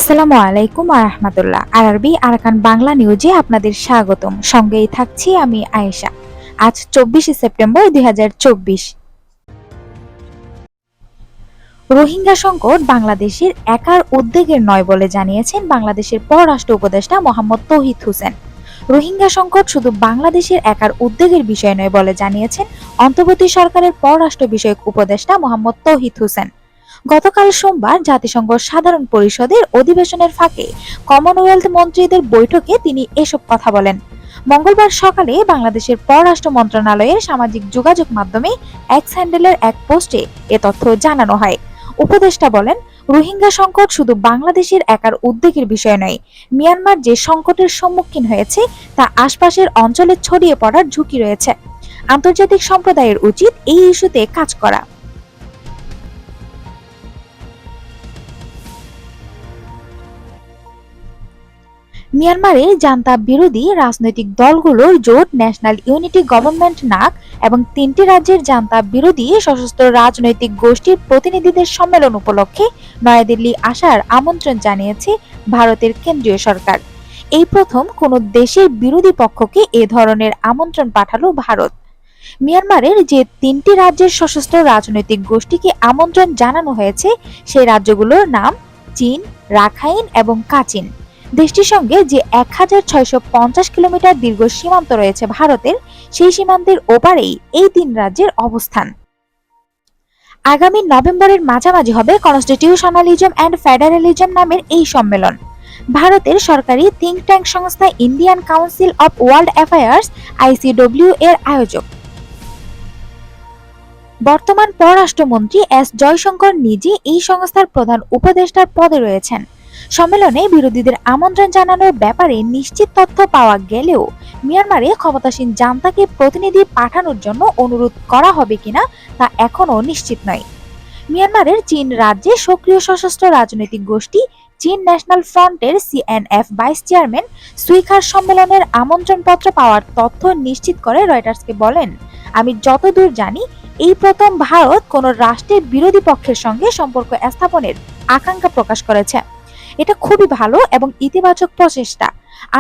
আসসালামু আলাইকুম রাহমাতুল্লাহ। আরবি আরাকান বাংলা নিউজে আপনাদের স্বাগতম। সঙ্গেই থাকছি আমি আয়েশা। আজ 24 সেপ্টেম্বর 2024। রোহিঙ্গা সংকট বাংলাদেশের একার উদ্বেগের নয় বলে জানিয়েছেন বাংলাদেশের পররাষ্ট্র উপদেষ্টা মোহাম্মদ তৌহিদ হোসেন। রোহিঙ্গা সংকট শুধু বাংলাদেশের একার উদ্বেগের বিষয় নয় বলে জানিয়েছেন অন্তর্বর্তী সরকারের পররাষ্ট্র বিষয়ক উপদেষ্টা মোহাম্মদ তৌহিদ হোসেন। গতকাল সোমবার জাতিসংঘ সাধারণ পরিষদের অধিবেশনের ফাঁকে কমনওয়েলথ মন্ত্রীদের বৈঠকে তিনি এসব কথা বলেন। মঙ্গলবার সকালে বাংলাদেশের পররাষ্ট্র মন্ত্রণালয়ের সামাজিক যোগাযোগ মাধ্যমে এক্স হ্যান্ডেলের এক পোস্টে এ তথ্য জানানো হয়। উপদেষ্টা বলেন, রোহিঙ্গা সংকট শুধু বাংলাদেশের একার উদ্বেগের বিষয় নয়। মিয়ানমার যে সংকটের সম্মুখীন হয়েছে তা আশপাশের অঞ্চলে ছড়িয়ে পড়ার ঝুঁকি রয়েছে। আন্তর্জাতিক সম্প্রদায়ের উচিত এই ইস্যুতে কাজ করা। মিয়ানমারের জান্তা বিরোধী রাজনৈতিক দলগুলোর জোট ন্যাশনাল ইউনিটি গভর্নমেন্ট নাক এবং 3টি রাজ্যের জান্তা বিরোধী সশস্ত্র রাজনৈতিক গোষ্ঠীর প্রতিনিধিদের সম্মেলন উপলক্ষে নয়াদিল্লি আসার আমন্ত্রণ জানিয়েছে ভারতের কেন্দ্রীয় সরকার। এই প্রথম কোনো দেশের বিরোধী পক্ষকে এ ধরনের আমন্ত্রণ পাঠালো ভারত। মিয়ানমারের যে 3টি রাজ্যের সশস্ত্র রাজনৈতিক গোষ্ঠীকে আমন্ত্রণ জানানো হয়েছে সেই রাজ্যগুলোর নাম চীন, রাখাইন এবং কাচিন। দেশটির সঙ্গে যে 1650 কিলোমিটার দীর্ঘ সীমান্ত রয়েছে ভারতের, সেই সীমান্তের ওপারেই এই 3 রাজ্যের অবস্থান। আগামী নভেম্বরের মাঝামাঝি হবে কনস্টিটিউশনালিজম অ্যান্ড ফেডারেলিজম নামের এই সম্মেলন। ভারতের সরকারি থিঙ্ক ট্যাঙ্ক সংস্থা Indian council of world affairs ICW এর আয়োজক। বর্তমান পররাষ্ট্রমন্ত্রী এস জয়শঙ্কর নিজে এই সংস্থার প্রধান উপদেষ্টার পদে রয়েছেন। সম্মেলনে বিরোধীদের আমন্ত্রণ জানানোর ব্যাপারে নিশ্চিত তথ্য পাওয়া গেলেও মিয়ানমারে ক্ষমতাসীন জান্তাকে প্রতিনিধি পাঠানোর জন্য অনুরোধ করা হবে কিনা তা এখনও নিশ্চিত নয়। মিয়ানমারের চীন রাজ্যে সক্রিয় সশস্ত্র রাজনৈতিক গোষ্ঠী চীন ন্যাশনাল ফ্রন্টের CNF ভাইস চেয়ারম্যান সুইখার সম্মেলনের আমন্ত্রণপত্র পাওয়ার তথ্য নিশ্চিত করে রয়টার্সকে বলেন, আমি যতদূর জানি এই প্রথম ভারত কোনো রাষ্ট্রের বিরোধী পক্ষের সঙ্গে সম্পর্ক স্থাপনের আকাঙ্ক্ষা প্রকাশ করেছে। এটা খুবই ভালো এবং ইতিবাচক প্রচেষ্টা।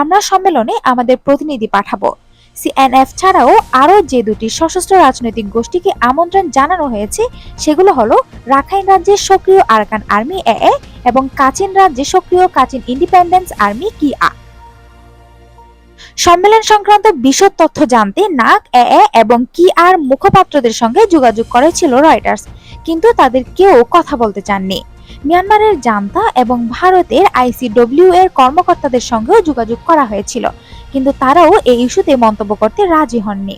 আমরা সম্মেলনে আমাদের প্রতিনিধি পাঠাবো। CNF ছাড়াও আরও যে 2টি সশস্ত্র রাজনৈতিক গোষ্ঠীকে আমন্ত্রণ জানানো হয়েছে সেগুলো হলো রাখাইন রাজ্যের সক্রিয় আরাকান আর্মি AA এবং কাচিন রাজ্যে সক্রিয় কাচিন ইন্ডিপেন্ডেন্স আর্মি KIA। সম্মেলন সংক্রান্ত বিশদ তথ্য জানতে নাক AA এবং KIAর মুখপাত্রদের সঙ্গে যোগাযোগ করেছিল রয়টার্স, কিন্তু তাদের কেউ কথা বলতে চাননি। মিয়ানমারের জান্তা এবং ভারতের ICW এর কর্মকর্তাদের সঙ্গেও যোগাযোগ করা হয়েছিল, কিন্তু তারাও এই ইস্যুতে মন্তব্য করতে রাজি হননি।